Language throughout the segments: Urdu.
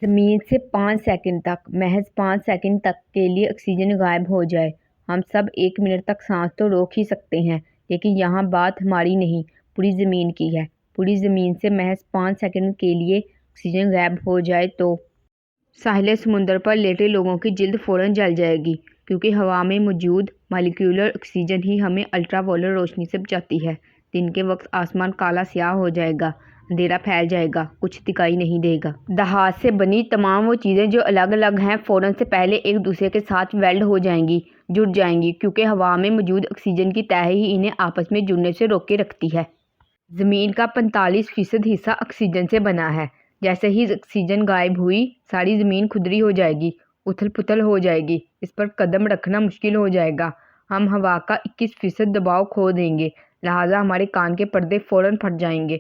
زمین سے 5 سیکنڈ تک، محض 5 سیکنڈ تک کے لیے آکسیجن غائب ہو جائے، ہم سب 1 منٹ تک سانس تو روک ہی سکتے ہیں، لیکن یہاں بات ہماری نہیں، پوری زمین کی ہے۔ پوری زمین سے محض 5 سیکنڈ کے لیے آکسیجن غائب ہو جائے تو ساحل سمندر پر لیٹے لوگوں کی جلد فوراً جل جائے گی، کیونکہ ہوا میں موجود مالیکیولر آکسیجن ہی ہمیں الٹرا وائلٹ روشنی سے بچاتی ہے۔ دن کے وقت آسمان کالا سیاہ ہو جائے گا، اندھیرا پھیل جائے گا، کچھ دکھائی نہیں دے گا۔ دھات سے بنی تمام وہ چیزیں جو الگ الگ ہیں فوراً سے پہلے ایک دوسرے کے ساتھ ویلڈ ہو جائیں گی، جڑ جائیں گی، کیونکہ ہوا میں موجود آکسیجن کی تہ ہی انہیں آپس میں جڑنے سے روکے رکھتی ہے۔ زمین کا 45% حصہ آکسیجن سے بنا ہے۔ جیسے ہی آکسیجن غائب ہوئی، ساری زمین کھدری ہو جائے گی، اتھل پتھل ہو جائے گی، اس پر قدم رکھنا مشکل ہو جائے گا۔ ہم ہوا کا 21% دباؤ کھو دیں گے، لہٰذا ہمارے کان کے پردے فوراً پھٹ جائیں گے۔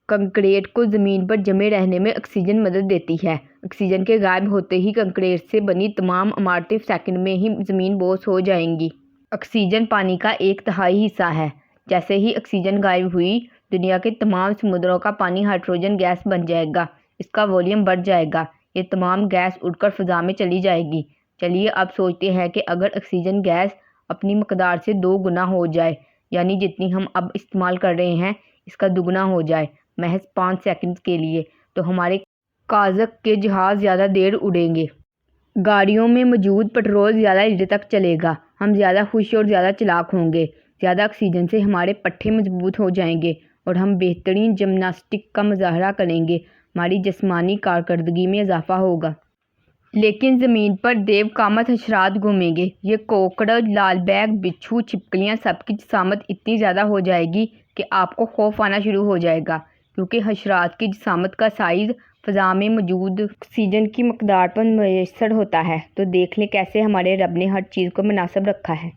کنکریٹ کو زمین پر جمے رہنے میں آکسیجن مدد دیتی ہے۔ آکسیجن کے غائب ہوتے ہی کنکریٹ سے بنی تمام عمارتیں سیکنڈ میں ہی زمین بوس ہو جائیں گی۔ آکسیجن پانی کا 1/3 حصہ ہے۔ جیسے ہی آکسیجن غائب ہوئی، دنیا کے تمام سمندروں کا پانی ہائیڈروجن گیس بن جائے گا، اس کا والیوم بڑھ جائے گا، یہ تمام گیس اڑ کر فضا میں چلی جائے گی۔ چلیے اب سوچتے ہیں کہ اگر آکسیجن گیس اپنی مقدار سے 2 گنا ہو جائے، یعنی جتنی ہم اب استعمال کر رہے ہیں اس کا 2 گنا ہو جائے محض 5 سیکنڈ کے لیے، تو ہمارے قازق کے جہاز زیادہ دیر اڑیں گے۔ گاڑیوں میں موجود پٹرول زیادہ دیر تک چلے گا، ہم زیادہ خوش اور زیادہ چالاک ہوں گے۔ زیادہ آکسیجن سے ہمارے پٹھے مضبوط ہو جائیں گے اور ہم بہترین جمناسٹک کا مظاہرہ کریں گے، ہماری جسمانی کارکردگی میں اضافہ ہوگا۔ لیکن زمین پر دیو قامت حشرات گھومیں گے۔ یہ کوکڑ، لال بیگ، بچھو، چھپکلیاں، سب کی جسامت اتنی زیادہ ہو جائے گی کہ آپ کو خوف آنا شروع ہو جائے گا، کیونکہ حشرات کی جسامت کا سائز فضا میں موجود آکسیجن کی مقدار پر منحصر ہوتا ہے۔ تو دیکھ لیں کیسے ہمارے رب نے ہر چیز کو مناسب رکھا ہے۔